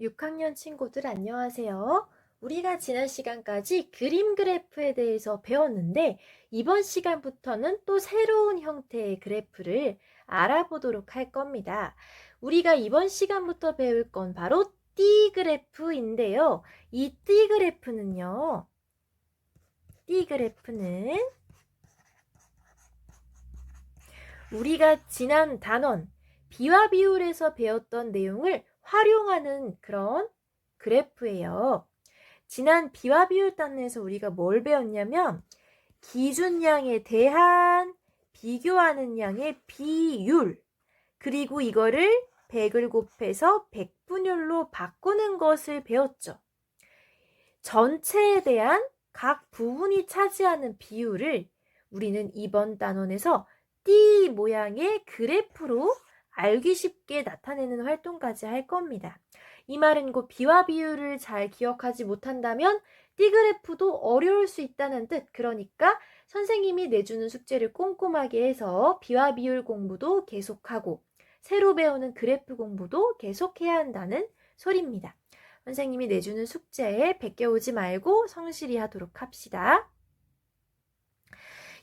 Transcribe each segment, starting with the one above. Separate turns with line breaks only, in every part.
6학년 친구들 안녕하세요. 우리가 지난 시간까지 그림 그래프에 대해서 배웠는데 이번 시간부터는 또 새로운 형태의 그래프를 알아보도록 할 겁니다. 우리가 이번 시간부터 배울 건 바로 띠 그래프인데요. 이 띠 그래프는 우리가 지난 단원 비와 비율에서 배웠던 내용을 활용하는 그런 그래프예요. 지난 비와 비율 단에서 우리가 뭘 배웠냐면 기준량에 대한 비교하는 양의 비율, 그리고 이거를 100을 곱해서 100분율로 바꾸는 것을 배웠죠. 전체에 대한 각 부분이 차지하는 비율을 우리는 이번 단원에서 띠 모양의 그래프로 알기 쉽게 나타내는 활동까지 할 겁니다. 이 말은 곧 비와 비율을 잘 기억하지 못한다면 띠 그래프도 어려울 수 있다는 뜻. 그러니까 선생님이 내주는 숙제를 꼼꼼하게 해서 비와 비율 공부도 계속하고 새로 배우는 그래프 공부도 계속해야 한다는 소리입니다. 선생님이 내주는 숙제에 베껴오지 말고 성실히 하도록 합시다.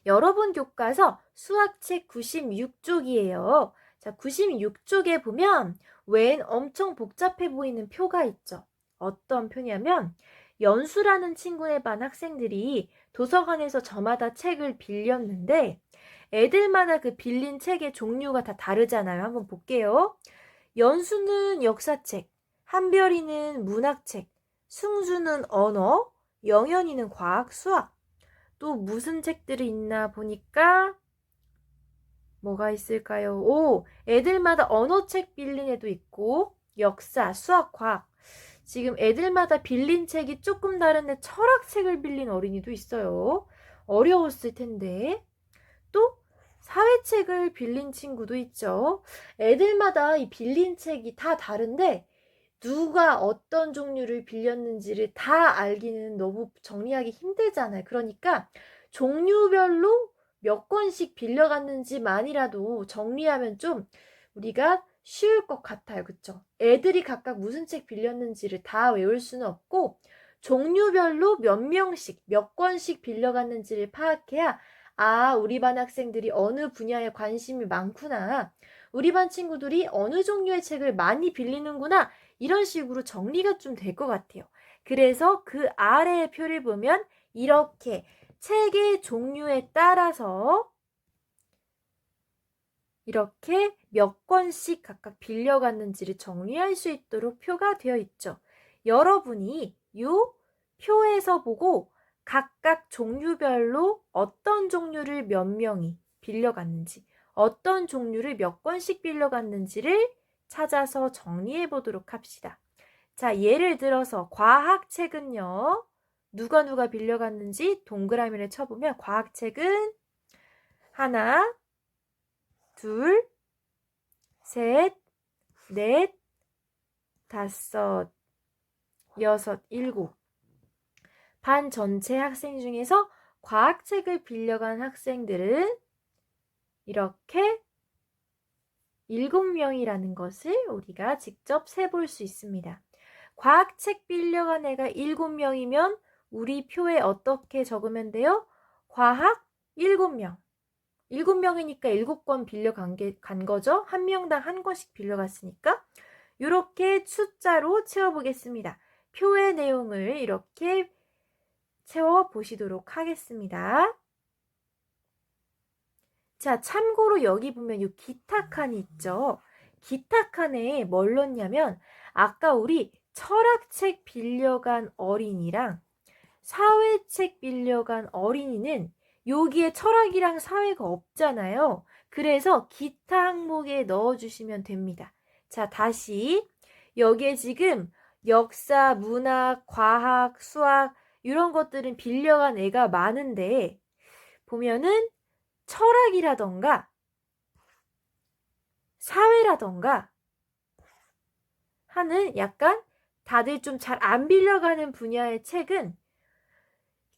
여러분 교과서 수학책 96쪽이에요. 자, 96쪽에 보면 웬 엄청 복잡해 보이는 표가 있죠. 어떤 표냐면 연수라는 친구네 반 학생들이 도서관에서 저마다 책을 빌렸는데 애들마다 그 빌린 책의 종류가 다 다르잖아요. 한번 볼게요. 연수는 역사책, 한별이는 문학책, 승주는 언어, 영현이는 과학, 수학. 또 무슨 책들이 있나 보니까 뭐가 있을까요? 오, 애들마다 언어책 빌린 애도 있고 역사, 수학, 과학. 지금 애들마다 빌린 책이 조금 다른데 철학책을 빌린 어린이도 있어요. 어려웠을 텐데. 또 사회책을 빌린 친구도 있죠. 애들마다 이 빌린 책이 다 다른데 누가 어떤 종류를 빌렸는지를 다 알기는 너무 정리하기 힘들잖아요. 그러니까 종류별로 몇 권씩 빌려갔는지만이라도 정리하면 좀 우리가 쉬울 것 같아요. 그쵸? 애들이 각각 무슨 책 빌렸는지를 다 외울 수는 없고 종류별로 몇 명씩, 몇 권씩 빌려갔는지를 파악해야 우리 반 학생들이 어느 분야에 관심이 많구나. 우리 반 친구들이 어느 종류의 책을 많이 빌리는구나. 이런 식으로 정리가 좀 될 것 같아요. 그래서 그 아래의 표를 보면 이렇게 책의 종류에 따라서 이렇게 몇 권씩 각각 빌려갔는지를 정리할 수 있도록 표가 되어 있죠. 여러분이 이 표에서 보고 각각 종류별로 어떤 종류를 몇 명이 빌려갔는지, 어떤 종류를 몇 권씩 빌려갔는지를 찾아서 정리해 보도록 합시다. 자, 예를 들어서 과학책은요. 누가 빌려갔는지 동그라미를 쳐보면 과학책은 하나, 둘, 셋, 넷, 다섯, 여섯, 일곱. 반 전체 학생 중에서 과학책을 빌려간 학생들은 이렇게 7명이라는 것을 우리가 직접 세볼 수 있습니다. 과학책 빌려간 애가 7명이면 우리 표에 어떻게 적으면 돼요? 과학 7명. 7명이니까 7권 빌려간 거죠. 한 명당 한 권씩 빌려갔으니까. 이렇게 숫자로 채워보겠습니다. 표의 내용을 이렇게 채워보시도록 하겠습니다. 자, 참고로 여기 보면 이 기타 칸이 있죠. 기타 칸에 뭘 넣냐면 아까 우리 철학책 빌려간 어린이랑 사회책 빌려간 어린이는 여기에 철학이랑 사회가 없잖아요. 그래서 기타 항목에 넣어주시면 됩니다. 자, 다시 여기에 지금 역사, 문학, 과학, 수학 이런 것들은 빌려간 애가 많은데 보면은 철학이라던가 사회라던가 하는 약간 다들 좀 잘 안 빌려가는 분야의 책은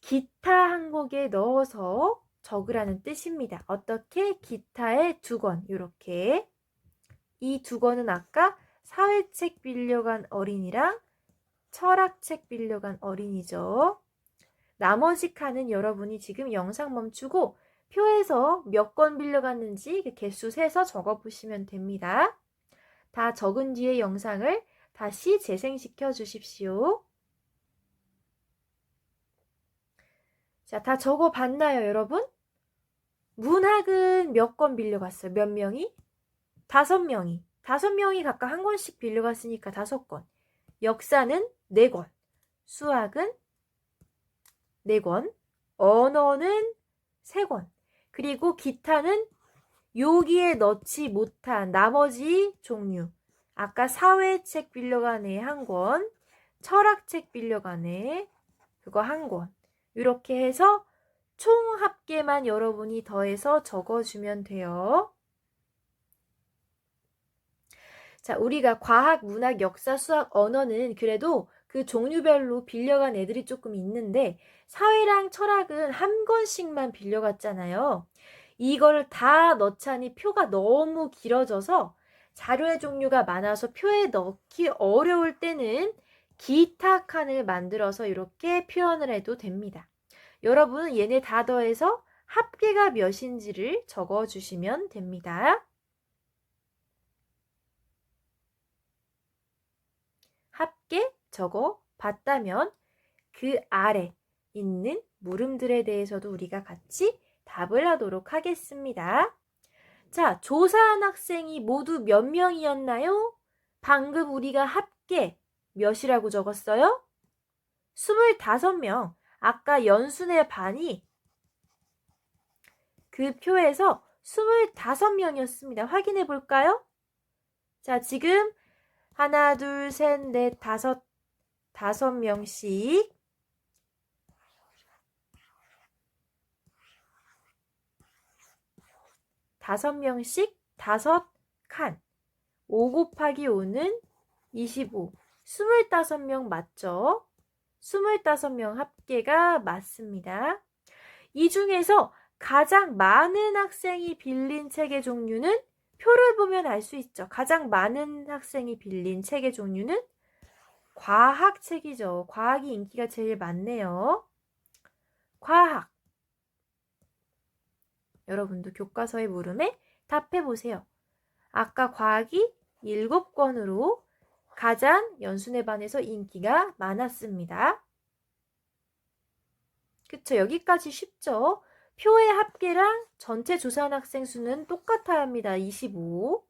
기타 항목에 넣어서 적으라는 뜻입니다. 어떻게? 기타의 2권 이렇게 이 2권은 아까 사회책 빌려간 어린이랑 철학책 빌려간 어린이죠. 나머지 칸은 여러분이 지금 영상 멈추고 표에서 몇 권 빌려갔는지 개수 세서 적어보시면 됩니다. 다 적은 뒤에 영상을 다시 재생시켜 주십시오. 자, 다 적어봤나요, 여러분? 문학은 몇 권 빌려갔어요? 몇 명이? 5명이. 5명이 각각 한 권씩 빌려갔으니까 5권. 역사는 4권. 수학은 4권. 언어는 3권. 그리고 기타는 여기에 넣지 못한 나머지 종류. 아까 사회책 빌려간 애 1권, 철학책 빌려간 애 그거 1권. 이렇게 해서 총 합계만 여러분이 더해서 적어주면 돼요. 자, 우리가 과학, 문학, 역사, 수학, 언어는 그래도 그 종류별로 빌려간 애들이 조금 있는데 사회랑 철학은 1권씩만 빌려갔잖아요. 이거를 다 넣자니 표가 너무 길어져서 자료의 종류가 많아서 표에 넣기 어려울 때는 기타 칸을 만들어서 이렇게 표현을 해도 됩니다. 여러분은 얘네 다 더해서 합계가 몇인지를 적어주시면 됩니다. 합계 적어 봤다면 그 아래 있는 물음들에 대해서도 우리가 같이 답을 하도록 하겠습니다. 자, 조사한 학생이 모두 몇 명이었나요? 방금 우리가 합계 몇이라고 적었어요? 25명. 아까 연순의 반이 그 표에서 25명이었습니다. 확인해 볼까요? 자, 지금 하나, 둘, 셋, 넷, 다섯 명씩 5명씩 5칸. 5 곱하기 5는 25. 25명 맞죠? 25명 합계가 맞습니다. 이 중에서 가장 많은 학생이 빌린 책의 종류는 표를 보면 알 수 있죠. 가장 많은 학생이 빌린 책의 종류는 과학책이죠. 과학이 인기가 제일 많네요. 과학. 여러분도 교과서의 물음에 답해보세요. 아까 과학이 7권으로 가장 연순회 반에서 인기가 많았습니다. 그쵸? 여기까지 쉽죠? 표의 합계랑 전체 조사한 학생 수는 똑같아야 합니다. 25.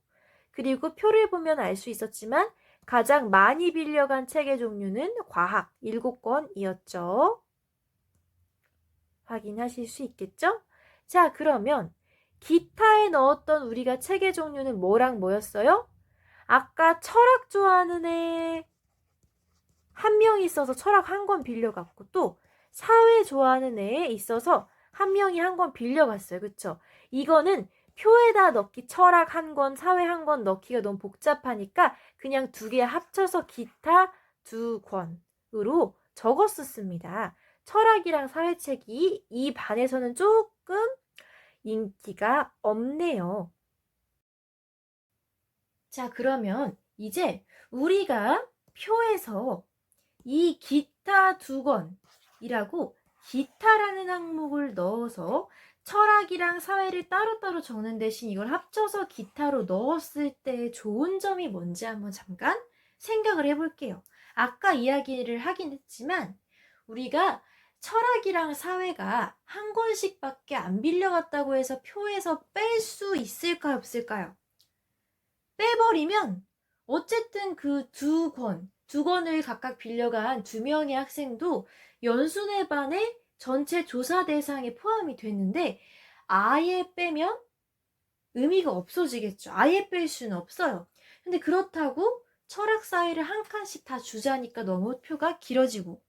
그리고 표를 보면 알 수 있었지만 가장 많이 빌려간 책의 종류는 과학 7권이었죠. 확인하실 수 있겠죠? 자, 그러면 기타에 넣었던 우리가 책의 종류는 뭐랑 뭐였어요? 아까 철학 좋아하는 애 1명이 있어서 철학 1권 빌려갔고 또 사회 좋아하는 애에 있어서 1명이 1권 빌려갔어요. 그쵸? 이거는 표에다 넣기 철학 1권, 사회 1권 넣기가 너무 복잡하니까 그냥 2개 합쳐서 기타 2권으로 적었었습니다. 철학이랑 사회책이 이 반에서는 조금 인기가 없네요. 자, 그러면 이제 우리가 표에서 이 기타 2권이라고 기타라는 항목을 넣어서 철학이랑 사회를 따로따로 적는 대신 이걸 합쳐서 기타로 넣었을 때 좋은 점이 뭔지 한번 잠깐 생각을 해볼게요. 아까 이야기를 하긴 했지만 우리가 철학이랑 사회가 1권씩밖에 안 빌려갔다고 해서 표에서 뺄 수 있을까요, 없을까요? 빼버리면 어쨌든 그 2권을 각각 빌려간 2명의 학생도 연순회 반의 전체 조사 대상에 포함이 됐는데 아예 빼면 의미가 없어지겠죠. 아예 뺄 수는 없어요. 근데 그렇다고 철학 사회를 한 칸씩 다 주자니까 너무 표가 길어지고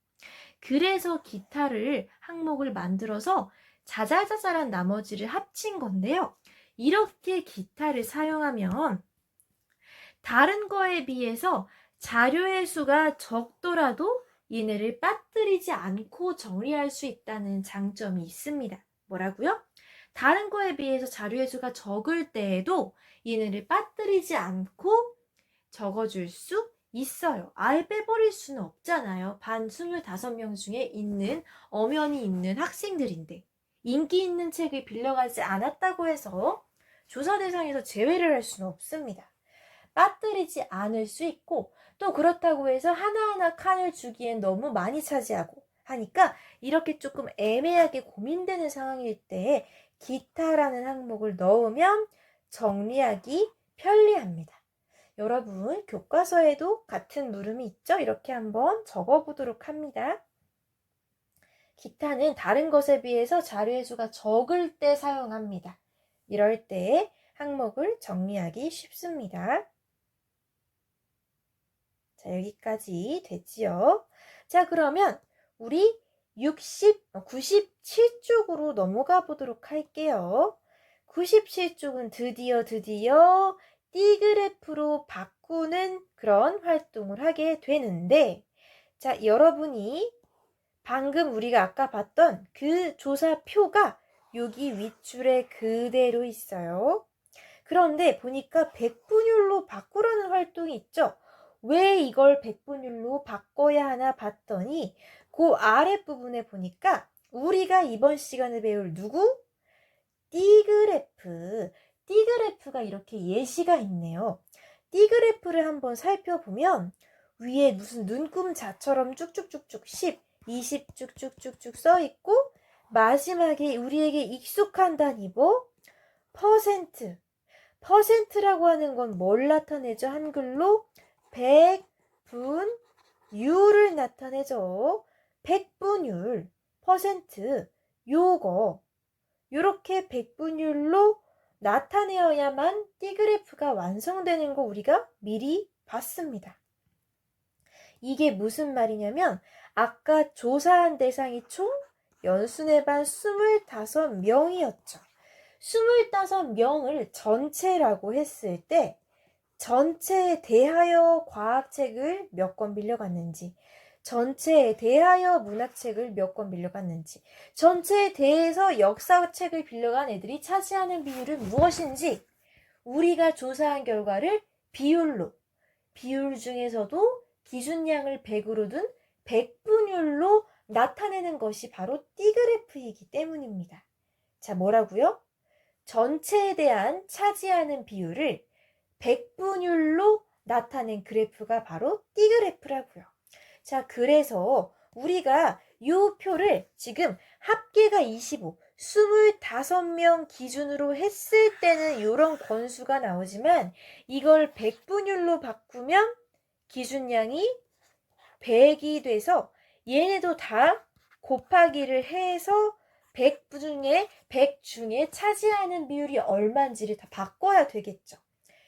그래서 기타를 항목을 만들어서 자잘자잘한 나머지를 합친 건데요. 이렇게 기타를 사용하면 다른 거에 비해서 자료의 수가 적더라도 얘네를 빠뜨리지 않고 정리할 수 있다는 장점이 있습니다. 뭐라고요? 다른 거에 비해서 자료의 수가 적을 때에도 얘네를 빠뜨리지 않고 적어줄 수 있어요. 아예 빼버릴 수는 없잖아요. 반 25명 중에 있는 엄연히 있는 학생들인데 인기 있는 책을 빌려가지 않았다고 해서 조사 대상에서 제외를 할 수는 없습니다. 빠뜨리지 않을 수 있고 또 그렇다고 해서 하나하나 칸을 주기엔 너무 많이 차지하고 하니까 이렇게 조금 애매하게 고민되는 상황일 때 기타라는 항목을 넣으면 정리하기 편리합니다. 여러분 교과서에도 같은 물음이 있죠? 이렇게 한번 적어보도록 합니다. 기타는 다른 것에 비해서 자료의 수가 적을 때 사용합니다. 이럴 때 항목을 정리하기 쉽습니다. 자, 여기까지 됐지요? 자, 그러면 우리 97쪽으로 넘어가 보도록 할게요. 97쪽은 드디어 띠그래프로 바꾸는 그런 활동을 하게 되는데, 자, 여러분이 방금 우리가 아까 봤던 그 조사표가 여기 윗줄에 그대로 있어요. 그런데 보니까 백분율로 바꾸라는 활동이 있죠. 왜 이걸 백분율로 바꿔야 하나 봤더니 그 아랫부분에 보니까 우리가 이번 시간에 배울 누구? 띠그래프. 띠그래프가 이렇게 예시가 있네요. 띠그래프를 한번 살펴보면 위에 무슨 눈금자처럼 쭉쭉쭉쭉 10, 20 쭉쭉쭉쭉 써있고 마지막에 우리에게 익숙한 단위 뭐? 퍼센트. 퍼센트라고 하는 건 뭘 나타내죠? 한글로 백분율을 나타내죠. 백분율, 퍼센트, 요렇게 백분율로 나타내어야만 띠그래프가 완성되는 거 우리가 미리 봤습니다. 이게 무슨 말이냐면 아까 조사한 대상이 총 연수네 반 25명이었죠. 25명을 전체라고 했을 때 전체에 대하여 과학책을 몇 권 빌려갔는지, 전체에 대하여 문학책을 몇 권 빌려갔는지, 전체에 대해서 역사책을 빌려간 애들이 차지하는 비율은 무엇인지 우리가 조사한 결과를 비율로, 비율 중에서도 기준량을 100으로 둔 백분율로 나타내는 것이 바로 띠그래프이기 때문입니다. 자, 뭐라고요? 전체에 대한 차지하는 비율을 백분율로 나타낸 그래프가 바로 띠그래프라고요. 자, 그래서 우리가 이 표를 지금 합계가 25, 25명 기준으로 했을 때는 이런 건수가 나오지만 이걸 백분율로 바꾸면 기준량이 100이 돼서 얘네도 다 곱하기를 해서 100 중에 차지하는 비율이 얼마인지를 다 바꿔야 되겠죠.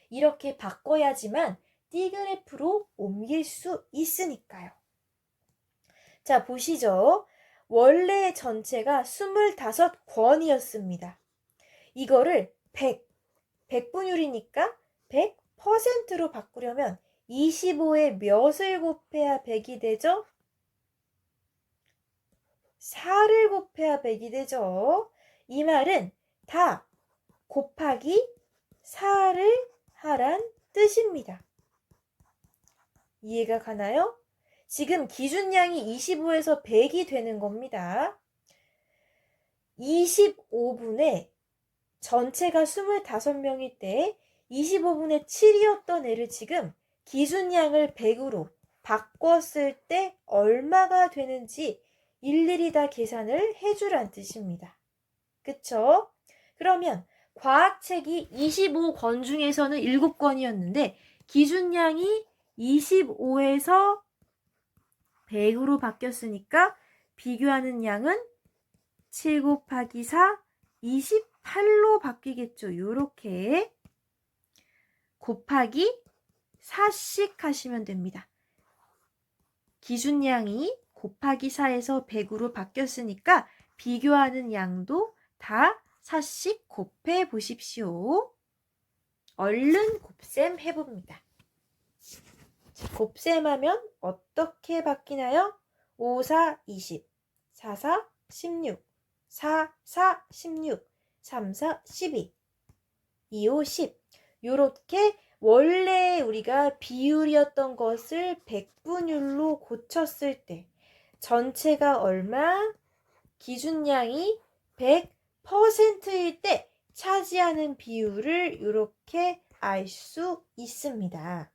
이렇게 바꿔야지만 띠그래프로 옮길 수 있으니까요. 자, 보시죠. 원래 전체가 25권이었습니다. 이거를 100분율이니까 100%로 바꾸려면 25에 몇을 곱해야 100이 되죠? 4를 곱해야 100이 되죠. 이 말은 다 곱하기 4를 하란 뜻입니다. 이해가 가나요? 지금 기준량이 25에서 100이 되는 겁니다. 25분에 전체가 25명일 때 25분의 7이었던 애를 지금 기준량을 100으로 바꿨을 때 얼마가 되는지 일일이 다 계산을 해주란 뜻입니다. 그쵸? 그러면 과학책이 25권 중에서는 7권이었는데 기준량이 25에서 100으로 바뀌었으니까 비교하는 양은 7 곱하기 4, 28로 바뀌겠죠. 요렇게 곱하기 4씩 하시면 됩니다. 기준량이 곱하기 4에서 100으로 바뀌었으니까 비교하는 양도 다 4씩 곱해 보십시오. 얼른 곱셈 해봅니다. 곱셈하면 어떻게 바뀌나요? 5, 4, 20, 4, 4, 16, 4, 4, 16, 3, 4, 12, 2, 5, 10 요렇게 원래 우리가 비율이었던 것을 백분율로 고쳤을 때 전체가 얼마? 기준량이 100%일 때 차지하는 비율을 이렇게 알 수 있습니다.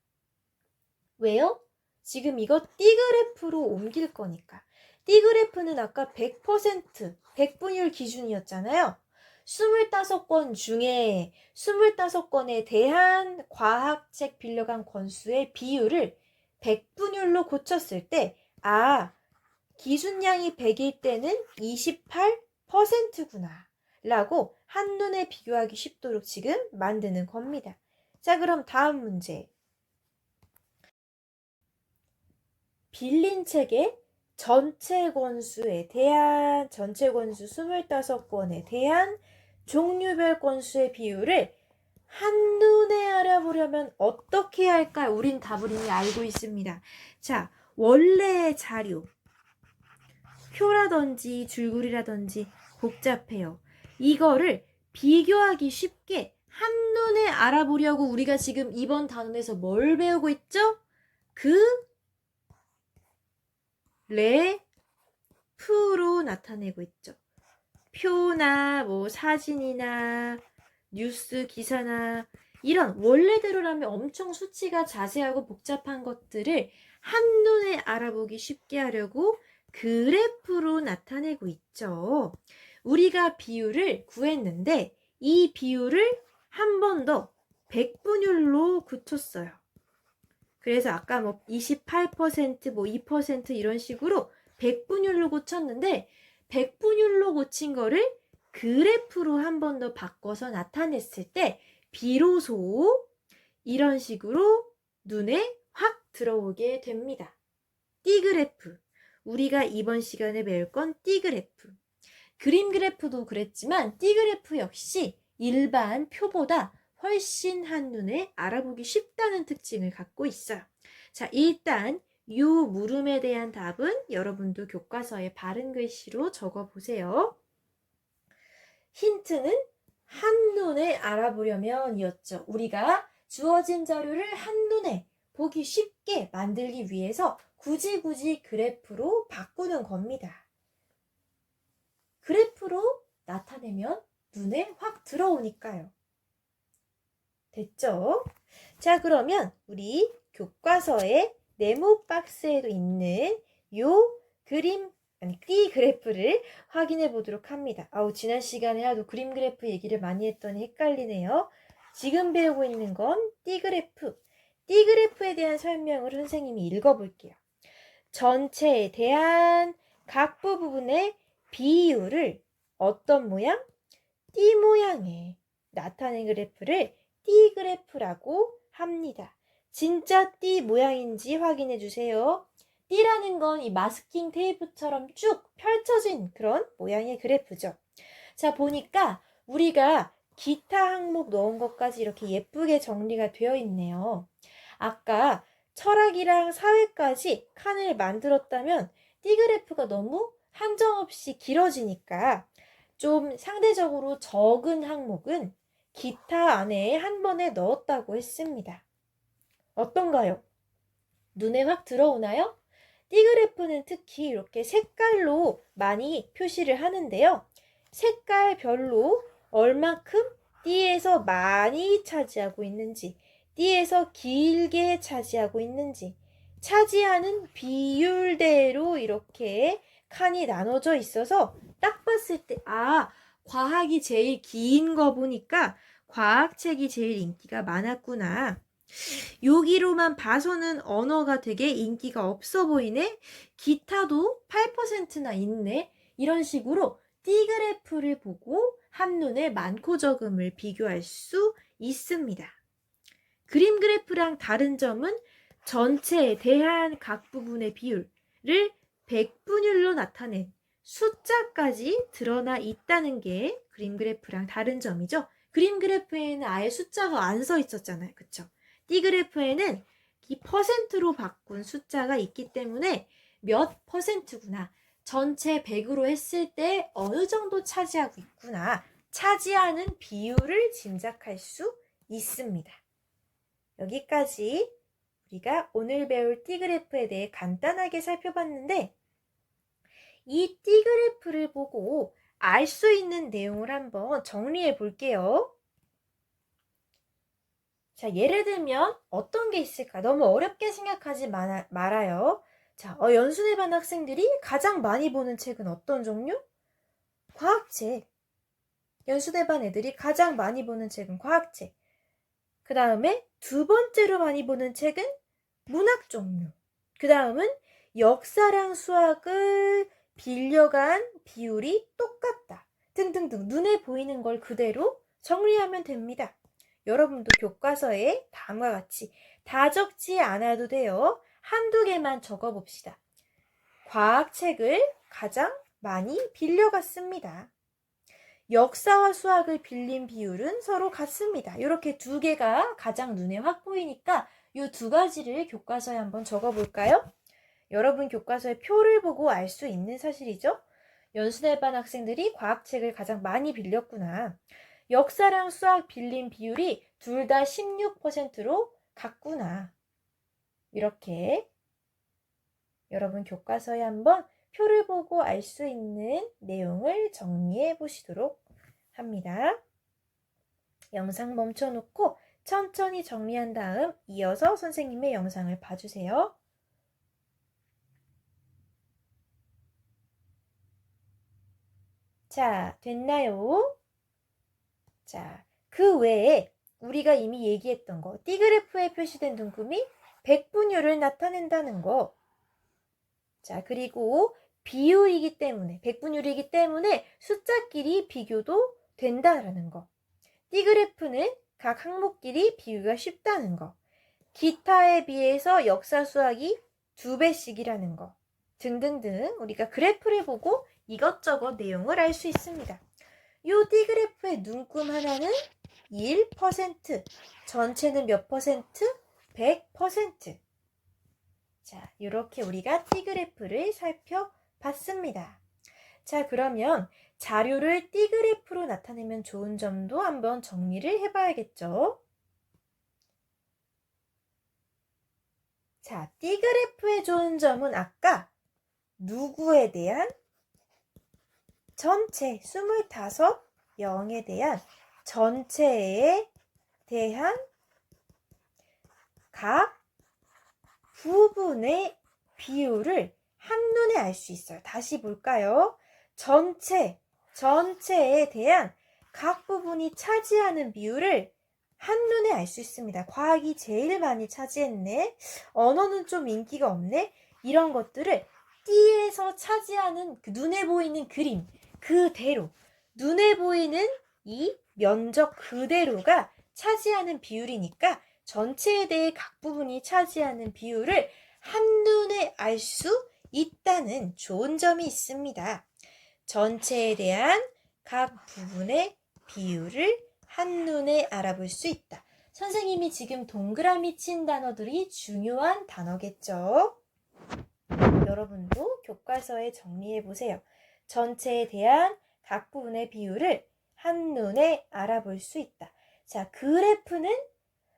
왜요? 지금 이거 D그래프로 옮길 거니까. D그래프는 아까 100%, 100분율 기준이었잖아요. 25권 중에 25권에 대한 과학책 빌려간 권수의 비율을 100분율로 고쳤을 때, 기준량이 100일 때는 28%구나 라고 한눈에 비교하기 쉽도록 지금 만드는 겁니다. 자, 그럼 다음 문제. 빌린 책의 전체 권수에 대한, 전체 권수 25권에 대한 종류별 권수의 비율을 한눈에 알아보려면 어떻게 할까요? 우린 답을 이미 알고 있습니다. 자, 원래 자료, 표라든지 줄거리라든지 복잡해요. 이거를 비교하기 쉽게 한눈에 알아보려고 우리가 지금 이번 단원에서 뭘 배우고 있죠? 그래프로 나타내고 있죠. 표나 뭐 사진이나 뉴스 기사나 이런 원래대로라면 엄청 수치가 자세하고 복잡한 것들을 한눈에 알아보기 쉽게 하려고 그래프로 나타내고 있죠. 우리가 비율을 구했는데 이 비율을 한 번 더 100분율로 고쳤어요. 그래서 아까 뭐 28%, 뭐 2% 이런 식으로 100분율로 고쳤는데 100분율로 고친 거를 그래프로 한 번 더 바꿔서 나타냈을 때 비로소 이런 식으로 눈에 확 들어오게 됩니다. D그래프. 우리가 이번 시간에 배울 건 D그래프. 그림 그래프도 그랬지만 D그래프 역시 일반 표보다 훨씬 한눈에 알아보기 쉽다는 특징을 갖고 있어요. 자, 일단 이 물음에 대한 답은 여러분도 교과서에 바른 글씨로 적어보세요. 힌트는 한눈에 알아보려면 이었죠. 우리가 주어진 자료를 한눈에 보기 쉽게 만들기 위해서 굳이 그래프로 바꾸는 겁니다. 그래프로 나타내면 눈에 확 들어오니까요. 됐죠? 자, 그러면 우리 교과서의 네모 박스에도 있는 요 그림, D 그래프를 확인해 보도록 합니다. 지난 시간에 하도 그림 그래프 얘기를 많이 했더니 헷갈리네요. 지금 배우고 있는 건 D 그래프. D 그래프에 대한 설명을 선생님이 읽어볼게요. 전체에 대한 각 부분의 비율을 어떤 모양? D 모양에 나타낸 그래프를 D 그래프라고 합니다. 진짜 D 모양인지 확인해 주세요. D라는 건 이 마스킹 테이프처럼 쭉 펼쳐진 그런 모양의 그래프죠. 자, 보니까 우리가 기타 항목 넣은 것까지 이렇게 예쁘게 정리가 되어 있네요. 아까 철학이랑 사회까지 칸을 만들었다면 D 그래프가 너무 한정없이 길어지니까 좀 상대적으로 적은 항목은 기타 안에 한 번에 넣었다고 했습니다. 어떤가요? 눈에 확 들어오나요? D그래프는 특히 이렇게 색깔로 많이 표시를 하는데요. 색깔별로 얼마큼 D에서 많이 차지하고 있는지, D에서 길게 차지하고 있는지, 차지하는 비율대로 이렇게 칸이 나눠져 있어서 딱 봤을 때 과학이 제일 긴 거 보니까 과학책이 제일 인기가 많았구나. 여기로만 봐서는 언어가 되게 인기가 없어 보이네. 기타도 8%나 있네. 이런 식으로 D그래프를 보고 한눈에 많고 적음을 비교할 수 있습니다. 그림 그래프랑 다른 점은 전체에 대한 각 부분의 비율을 100분율로 나타낸 숫자까지 드러나 있다는 게 그림 그래프랑 다른 점이죠. 그림 그래프에는 아예 숫자가 안 써 있었잖아요. 그쵸? D그래프에는 이 퍼센트로 바꾼 숫자가 있기 때문에 몇 퍼센트구나. 전체 100으로 했을 때 어느 정도 차지하고 있구나. 차지하는 비율을 짐작할 수 있습니다. 여기까지 우리가 오늘 배울 T그래프에 대해 간단하게 살펴봤는데 이 T그래프를 보고 알 수 있는 내용을 한번 정리해 볼게요. 자, 예를 들면 어떤 게 있을까? 너무 어렵게 생각하지 말아요. 자, 연수대 반 학생들이 가장 많이 보는 책은 어떤 종류? 과학책. 연수대 반 애들이 가장 많이 보는 책은 과학책. 그 다음에 두 번째로 많이 보는 책은 문학 종류. 그 다음은 역사랑 수학을 빌려간 비율이 똑같다. 등등등 눈에 보이는 걸 그대로 정리하면 됩니다. 여러분도 교과서에 다음과 같이 다 적지 않아도 돼요. 한두 개만 적어봅시다. 과학책을 가장 많이 빌려갔습니다. 역사와 수학을 빌린 비율은 서로 같습니다. 이렇게 두 개가 가장 눈에 확 보이니까 이 두 가지를 교과서에 한번 적어볼까요? 여러분 교과서의 표를 보고 알 수 있는 사실이죠? 연수대 반 학생들이 과학책을 가장 많이 빌렸구나. 역사랑 수학 빌린 비율이 둘 다 16%로 같구나. 이렇게 여러분 교과서에 한번 표를 보고 알 수 있는 내용을 정리해 보시도록 합니다. 영상 멈춰놓고 천천히 정리한 다음 이어서 선생님의 영상을 봐주세요. 자, 됐나요? 자, 그 외에 우리가 이미 얘기했던 거, T그래프에 표시된 눈금이 백분율을 나타낸다는 거. 자, 그리고 비율이기 때문에, 백분율이기 때문에 숫자끼리 비교도 된다라는 거. T그래프는 각 항목끼리 비교가 쉽다는 거. 기타에 비해서 역사 수학이 2배씩이라는 거. 등등등 우리가 그래프를 보고 이것저것 내용을 알 수 있습니다. 이 T그래프의 눈금 하나는 1%, 전체는 몇 퍼센트? 100%. 자, 이렇게 우리가 T그래프를 살펴봤습니다. 자, 그러면 자료를 T그래프로 나타내면 좋은 점도 한번 정리를 해봐야겠죠. 자, T그래프의 좋은 점은 아까 누구에 대한 전체 25, 0에 대한 전체에 대한 각 부분의 비율을 한눈에 알 수 있어요. 다시 볼까요? 전체에 대한 각 부분이 차지하는 비율을 한눈에 알 수 있습니다. 과학이 제일 많이 차지했네. 언어는 좀 인기가 없네. 이런 것들을 T에서 차지하는 그 눈에 보이는 그림 그대로 눈에 보이는 이 면적 그대로가 차지하는 비율이니까 전체에 대해 각 부분이 차지하는 비율을 한눈에 알 수 있다는 좋은 점이 있습니다. 전체에 대한 각 부분의 비율을 한눈에 알아볼 수 있다. 선생님이 지금 동그라미 친 단어들이 중요한 단어겠죠? 여러분도 교과서에 정리해 보세요. 전체에 대한 각 부분의 비율을 한눈에 알아볼 수 있다. 자, 그래프는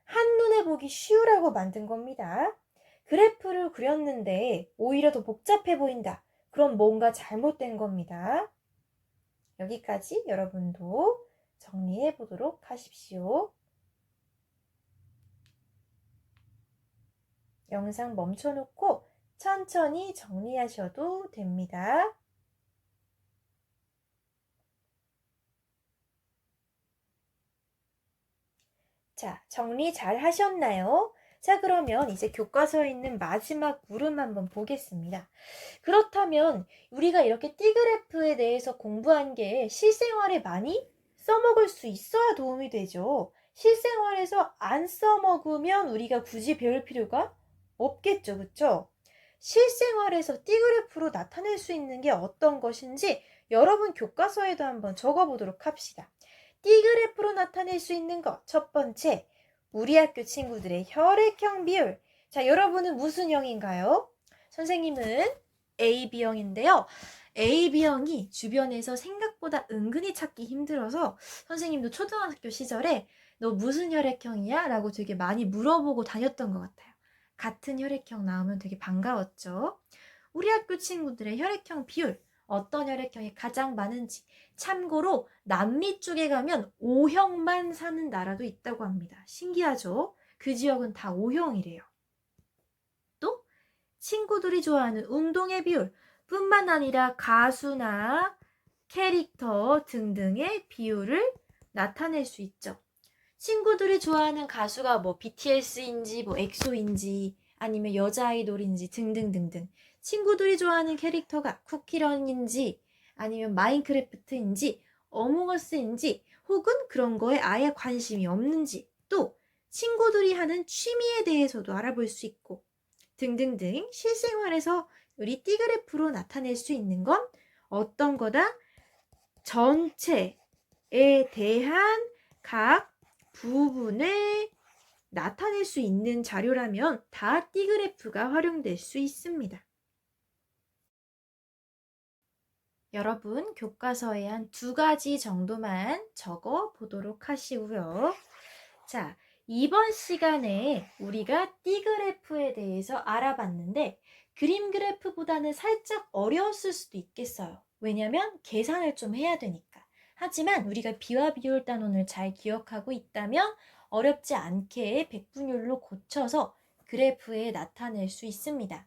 한눈에 보기 쉬우라고 만든 겁니다. 그래프를 그렸는데 오히려 더 복잡해 보인다. 그럼 뭔가 잘못된 겁니다. 여기까지 여러분도 정리해 보도록 하십시오. 영상 멈춰놓고 천천히 정리하셔도 됩니다. 자, 정리 잘 하셨나요? 자, 그러면 이제 교과서에 있는 마지막 물음 한번 보겠습니다. 그렇다면 우리가 이렇게 T그래프에 대해서 공부한 게 실생활에 많이 써먹을 수 있어야 도움이 되죠. 실생활에서 안 써먹으면 우리가 굳이 배울 필요가 없겠죠. 그쵸? 실생활에서 T그래프로 나타낼 수 있는 게 어떤 것인지 여러분 교과서에도 한번 적어보도록 합시다. T그래프로 나타낼 수 있는 것 첫 번째, 우리 학교 친구들의 혈액형 비율. 자, 여러분은 무슨 형인가요? 선생님은 AB형인데요. AB형이 주변에서 생각보다 은근히 찾기 힘들어서 선생님도 초등학교 시절에 너 무슨 혈액형이야? 라고 되게 많이 물어보고 다녔던 것 같아요. 같은 혈액형 나오면 되게 반가웠죠. 우리 학교 친구들의 혈액형 비율, 어떤 혈액형이 가장 많은지. 참고로 남미 쪽에 가면 O형만 사는 나라도 있다고 합니다. 신기하죠? 그 지역은 다 O형이래요. 또 친구들이 좋아하는 운동의 비율 뿐만 아니라 가수나 캐릭터 등등의 비율을 나타낼 수 있죠. 친구들이 좋아하는 가수가 뭐 BTS인지 뭐 엑소인지 아니면 여자 아이돌인지 등등등등. 친구들이 좋아하는 캐릭터가 쿠키런인지 아니면 마인크래프트인지 어몽어스인지 혹은 그런 거에 아예 관심이 없는지, 또 친구들이 하는 취미에 대해서도 알아볼 수 있고 등등등. 실생활에서 우리 띠그래프로 나타낼 수 있는 건 어떤 거다? 전체에 대한 각 부분을 나타낼 수 있는 자료라면 다 띠그래프가 활용될 수 있습니다. 여러분, 교과서에 한 2가지 정도만 적어 보도록 하시고요. 자, 이번 시간에 우리가 띠그래프에 대해서 알아봤는데 그림 그래프보다는 살짝 어려웠을 수도 있겠어요. 왜냐면 계산을 좀 해야 되니까. 하지만 우리가 비와 비율 단원을 잘 기억하고 있다면 어렵지 않게 백분율로 고쳐서 그래프에 나타낼 수 있습니다.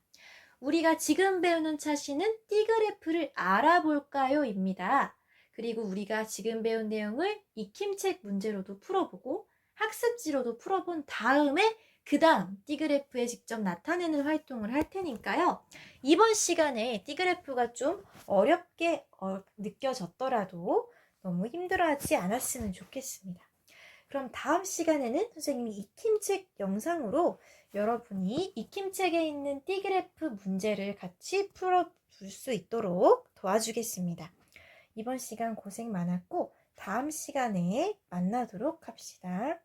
우리가 지금 배우는 차시는 띠그래프를 알아볼까요? 입니다. 그리고 우리가 지금 배운 내용을 익힘책 문제로도 풀어보고 학습지로도 풀어본 다음에 그 다음 띠그래프에 직접 나타내는 활동을 할 테니까요. 이번 시간에 띠그래프가 좀 어렵게 느껴졌더라도 너무 힘들어하지 않았으면 좋겠습니다. 그럼 다음 시간에는 선생님이 익힘책 영상으로 여러분이 익힘책에 있는 띠그래프 문제를 같이 풀어볼 수 있도록 도와주겠습니다. 이번 시간 고생 많았고 다음 시간에 만나도록 합시다.